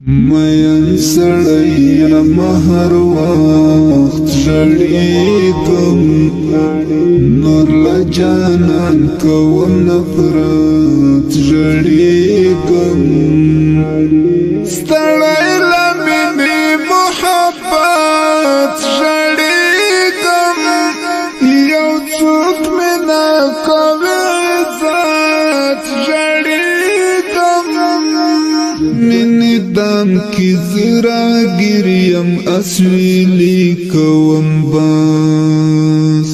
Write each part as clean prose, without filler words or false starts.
مین سړی مهر وخت ژړېږم نور له جانان کوم نفرت ژړېږم ستړی له مینې محبت ژړېږم یو څوک مې نه کوي عزت ژړېږم مینې دام کی زرا گریم اسویلی کوم باس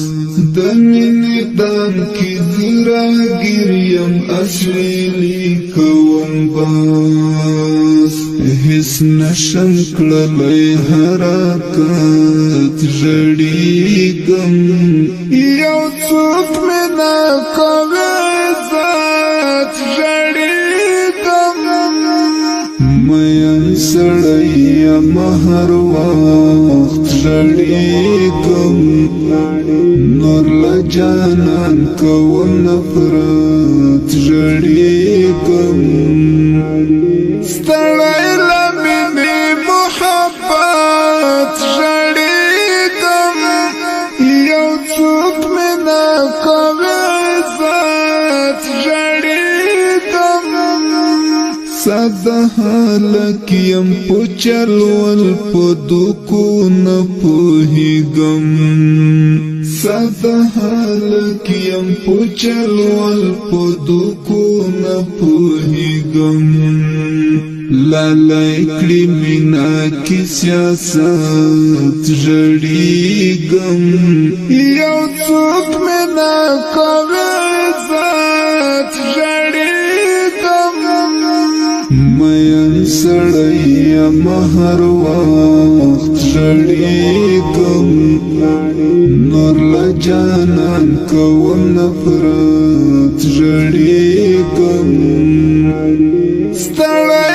د مینې دام کی زرا گریم اسویلی کوم باس هیڅ نشم کړلی حرکت ژړېږم یو څوک مې نه کوي عزت ژړېږم مین سړی مهر وخت ژړېږم نور له جانان کوم نفرت ژړېږم ستړی له مینې محبت ژړېږم یو څوک مې نه کوي عزت ژړېږم ساده هلک یم په چلول په دوکو نه پوهېږم ساده هلک یم په چلول په دوکو نه پوهېږم لالی کړي مینا کې سیاست ژړېږم یو څوک مې نه کوي عزت ژړېږم مین سړی مهر وخت ژړېږم نور له جانان کوم نفرت ژړېږم ستړی